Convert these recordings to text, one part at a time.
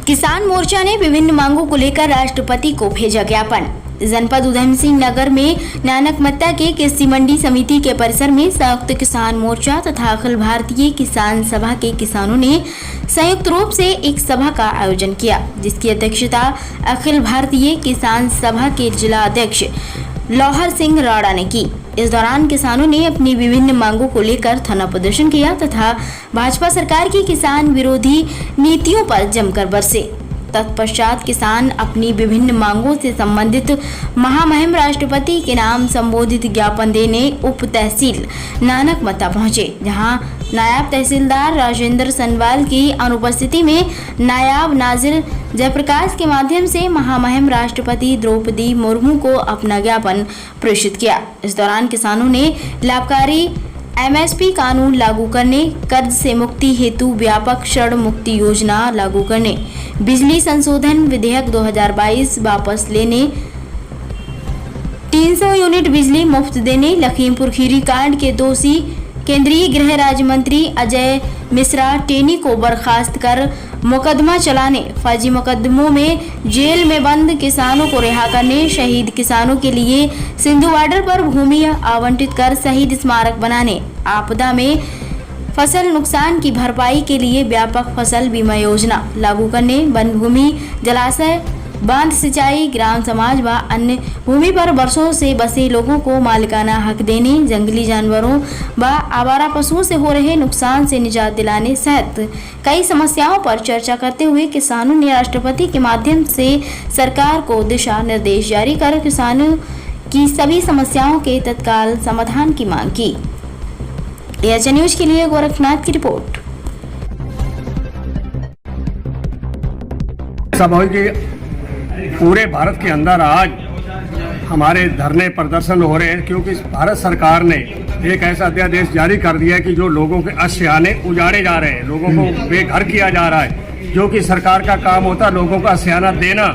किसान मोर्चा ने विभिन्न मांगों को लेकर राष्ट्रपति को भेजा ज्ञापन। जनपद उधम सिंह नगर में नानकमत्ता के कृषि मंडी समिति के परिसर में संयुक्त किसान मोर्चा तथा अखिल भारतीय किसान सभा के किसानों ने संयुक्त रूप से एक सभा का आयोजन किया, जिसकी अध्यक्षता अखिल भारतीय किसान सभा के जिला अध्यक्ष लौहर सिंह राणा ने की। इस दौरान किसानों ने अपनी विभिन्न मांगों को लेकर धरना प्रदर्शन किया तथा भाजपा सरकार की किसान विरोधी नीतियों पर जमकर बरसे। तत्पश्चात किसान अपनी विभिन्न मांगों से संबंधित महामहिम राष्ट्रपति के नाम संबोधित ज्ञापन देने उप तहसील नानकमत्ता पहुंचे, जहां नायब तहसीलदार राजेंद्र सनवाल की अनुपस्थिति में नायब नाजिर जयप्रकाश के माध्यम से महामहिम राष्ट्रपति द्रौपदी मुर्मू को अपना ज्ञापन प्रेषित किया। इस दौरान किसानों ने लाभकारी एमएसपी कानून लागू करने, कर्ज से मुक्ति हेतु व्यापक ऋण मुक्ति योजना लागू करने, बिजली संशोधन विधेयक 2022 वापस लेने, 300 यूनिट बिजली मुफ्त देने, लखीमपुर खीरी कांड के दोषी केंद्रीय गृह राज्य मंत्री अजय मिश्रा टेनी को बर्खास्त कर मुकदमा चलाने, फर्जी मुकदमों में जेल में बंद किसानों को रिहा करने, शहीद किसानों के लिए सिंधु बॉर्डर पर भूमि आवंटित कर शहीद स्मारक बनाने, आपदा में फसल नुकसान की भरपाई के लिए व्यापक फसल बीमा योजना लागू करने, वन भूमि, जलाशय, बांध सिंचाई, ग्राम समाज व अन्य भूमि पर वर्षों से बसे लोगों को मालिकाना हक देने, जंगली जानवरों व आवारा पशुओं से हो रहे नुकसान से निजात दिलाने सहित कई समस्याओं पर चर्चा करते हुए किसानों ने राष्ट्रपति के माध्यम से सरकार को दिशा निर्देश जारी कर किसानों की सभी समस्याओं के तत्काल समाधान की मांग की। एएचए न्यूज के लिए गोरखनाथ की रिपोर्ट। पूरे भारत के अंदर आज हमारे धरने प्रदर्शन हो रहे हैं, क्योंकि भारत सरकार ने एक ऐसा अध्यादेश जारी कर दिया है कि जो लोगों के आशियाने उजाड़े जा रहे हैं, लोगों को बेघर किया जा रहा है, जो कि सरकार का काम होता है लोगों का आशियाना देना।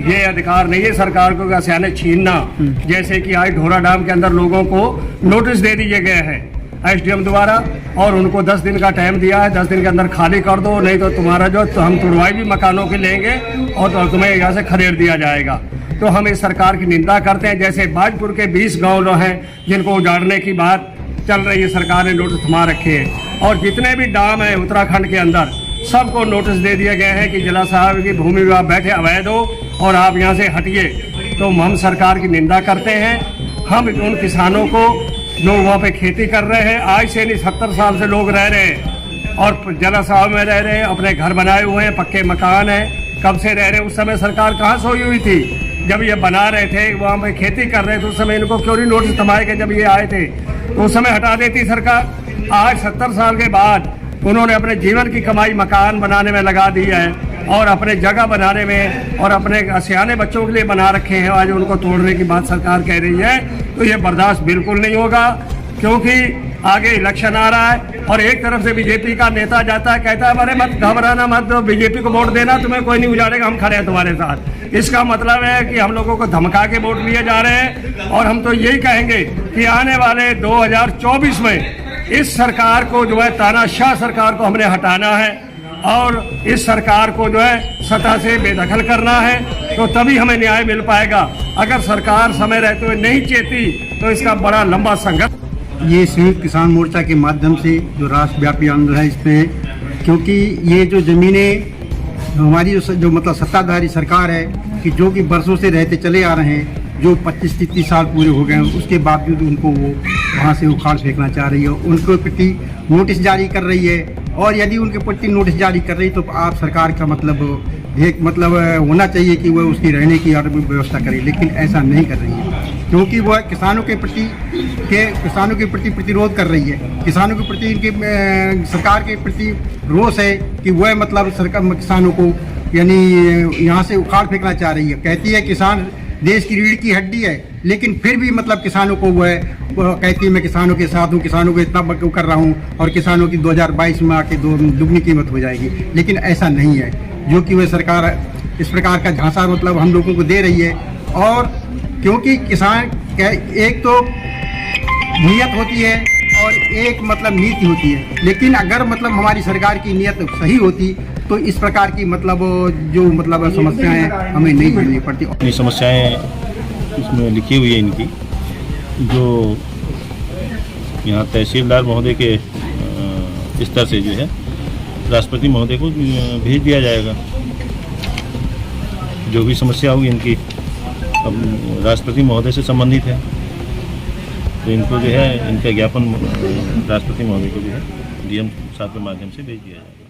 ये अधिकार नहीं है सरकार को आशियाने छीनना। जैसे कि आज ढोरा डैम के अंदर लोगों को नोटिस दे दिए गए हैं एसडीएम द्वारा, और उनको 10 दिन का टाइम दिया है, 10 दिन के अंदर खाली कर दो, नहीं तो तुम्हारा जो हम तुड़वाई भी मकानों के लेंगे और तुम्हें यहाँ से खदेड़ दिया जाएगा। तो हम इस सरकार की निंदा करते हैं। जैसे बाजपुर के 20 गाँव हैं जिनको उजाड़ने की बात चल रही है, सरकार ने नोटिस थमा रखे हैं, और जितने भी डैम हैं उत्तराखंड के अंदर सबको नोटिस दे दिए गए हैं कि जिला साहब की भूमि में आप बैठे अवैध हो और आप यहाँ से हटिए। तो हम सरकार की निंदा करते हैं। हम उन किसानों को जो वहाँ पे खेती कर रहे हैं, आज से नहीं 70 साल से लोग रह रहे हैं और जिला साहब में रह रहे हैं, अपने घर बनाए हुए हैं, पक्के मकान हैं, कब से रह रहे हैं। उस समय सरकार कहाँ सोई हुई थी? जब ये बना रहे थे, वहाँ पे खेती कर रहे थे, उस समय इनको क्यों नहीं नोटिस थमाए गए? जब ये आए थे तो उस समय हटा देती सरकार। आज 70 साल के बाद उन्होंने अपने जीवन की कमाई मकान बनाने में लगा दी है और अपने जगह बनाने में और अपने सियाने बच्चों के लिए बना रखे हैं। आज उनको तोड़ने की बात सरकार कह रही है, तो ये बर्दाश्त बिल्कुल नहीं होगा, क्योंकि आगे इलेक्शन आ रहा है और एक तरफ से बीजेपी का नेता जाता है, कहता है अरे मत घबराना मत, बीजेपी को वोट देना, तुम्हें कोई नहीं उजाड़ेगा, हम खड़े हैं तुम्हारे साथ। इसका मतलब है कि हम लोगों को धमका के वोट लिए जा रहे हैं। और हम तो यही कहेंगे कि आने वाले 2024 में इस सरकार को जो है तानाशाह सरकार को हमने हटाना है और इस सरकार को जो है सत्ता से बेदखल करना है, तो तभी हमें न्याय मिल पाएगा। अगर सरकार समय रहते हुए नहीं चेती तो इसका बड़ा लंबा संघर्ष। ये संयुक्त किसान मोर्चा के माध्यम से जो राष्ट्रव्यापी आंदोलन है इसमें, क्योंकि ये जो ज़मीनें हमारी जो मतलब सत्ताधारी सरकार है कि जो कि बरसों से रहते चले आ रहे हैं, जो 25-30 साल पूरे हो गए हैं, उसके बावजूद उनको वो वहाँ से उखाड़ फेंकना चाह रही है, उनके प्रति नोटिस जारी कर रही है। और यदि उनके प्रति नोटिस जारी कर रही तो आप सरकार का मतलब होना चाहिए कि वह उसकी रहने की व्यवस्था करे, लेकिन ऐसा नहीं कर रही है, क्योंकि वह किसानों के प्रति प्रतिरोध कर रही है। किसानों के प्रति इनके सरकार के प्रति रोष है कि वह मतलब सरकार किसानों को यानी यहाँ से उखाड़ फेंकना चाह रही है। कहती है किसान देश की रीढ़ की हड्डी है, लेकिन फिर भी मतलब किसानों को वह कहती है मैं किसानों के साथ हूँ, किसानों को इतना कर रहा हूँ और किसानों की 2022 में आके दुगनी कीमत हो जाएगी। लेकिन ऐसा नहीं है, जो कि वह सरकार इस प्रकार का झांसा मतलब हम लोगों को दे रही है। और क्योंकि किसान एक तो नीयत होती है और एक मतलब नीति होती है, लेकिन अगर मतलब हमारी सरकार की नीयत सही होती तो इस प्रकार की मतलब जो मतलब समस्याएं हमें नहीं झेलनी पड़ती। अपनी समस्याएं इसमें लिखी हुई है इनकी, जो यहाँ तहसीलदार महोदय के स्तर से जो है राष्ट्रपति महोदय को भेज दिया जाएगा। जो भी समस्या होगी इनकी अब राष्ट्रपति महोदय से संबंधित है, तो इनको जो है इनका ज्ञापन राष्ट्रपति महोदय को जो है DM साहब के माध्यम से भेज दिया जाएगा।